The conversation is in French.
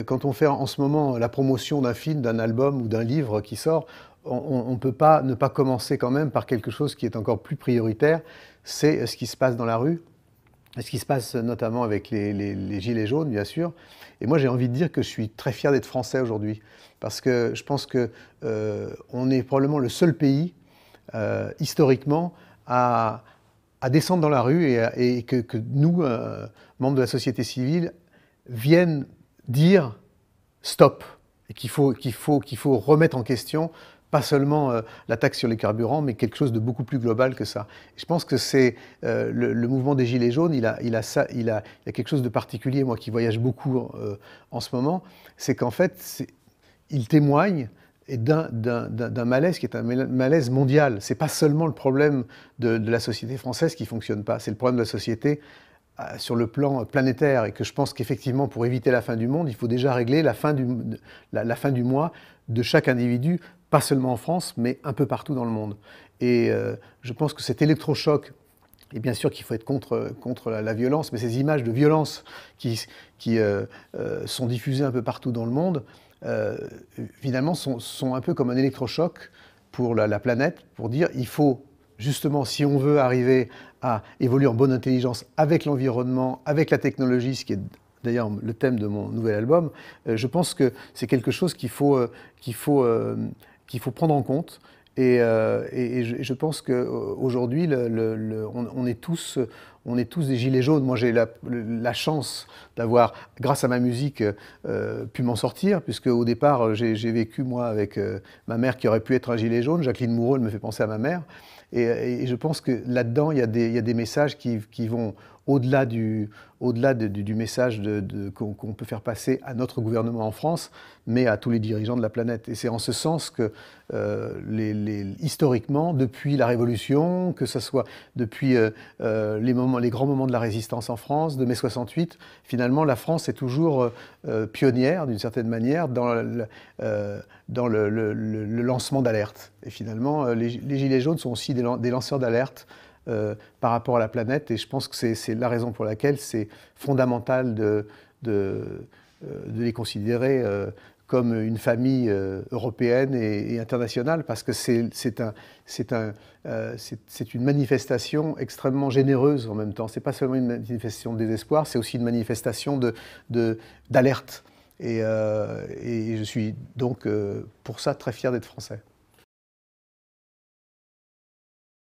Quand on fait en ce moment la promotion d'un film, d'un album ou d'un livre qui sort, on ne peut pas ne pas commencer quand même par quelque chose qui est encore plus prioritaire, c'est ce qui se passe dans la rue, ce qui se passe notamment avec les gilets jaunes, bien sûr. Et moi, j'ai envie de dire que je suis très fier d'être français aujourd'hui, parce que je pense que on est probablement le seul pays, historiquement, à descendre dans la rue et que nous, membres de la société civile, viennent dire stop et qu'il faut remettre en question pas seulement la taxe sur les carburants, mais quelque chose de beaucoup plus global que ça. Je pense que c'est le mouvement des Gilets jaunes, il a quelque chose de particulier, moi qui voyage beaucoup en ce moment, c'est qu'en fait, il témoigne d'un malaise qui est un malaise mondial. C'est pas seulement le problème de la société française qui fonctionne pas, c'est le problème de la société sur le plan planétaire, et que je pense qu'effectivement, pour éviter la fin du monde, il faut déjà régler la fin du mois de chaque individu, pas seulement en France, mais un peu partout dans le monde. Et je pense que cet électrochoc, et bien sûr qu'il faut être contre la violence, mais ces images de violence qui sont diffusées un peu partout dans le monde, finalement, sont un peu comme un électrochoc pour la planète, pour dire il faut justement, si on veut arriver à évoluer en bonne intelligence avec l'environnement, avec la technologie, ce qui est d'ailleurs le thème de mon nouvel album, je pense que c'est quelque chose qu'il faut prendre en compte. Et je pense qu'aujourd'hui, on est tous des gilets jaunes. Moi, j'ai la chance d'avoir, grâce à ma musique, pu m'en sortir, puisque au départ, j'ai vécu, moi, avec ma mère qui aurait pu être un gilet jaune. Jacqueline Moreau, elle me fait penser à ma mère. Et je pense que là-dedans, il y a des messages qui vont au-delà du message qu'on peut faire passer à notre gouvernement en France, mais à tous les dirigeants de la planète. Et c'est en ce sens que, historiquement, depuis la Révolution, que ce soit depuis les grands moments de la résistance en France, de mai 68, finalement, la France est toujours pionnière, d'une certaine manière, dans le lancement d'alertes. Et finalement, les Gilets jaunes sont aussi des lanceurs d'alerte par rapport à la planète, et je pense que c'est la raison pour laquelle c'est fondamental de les considérer comme une famille européenne et internationale, parce que c'est une manifestation extrêmement généreuse en même temps. C'est pas seulement une manifestation de désespoir, c'est aussi une manifestation d'alerte. Et je suis donc pour ça très fier d'être français.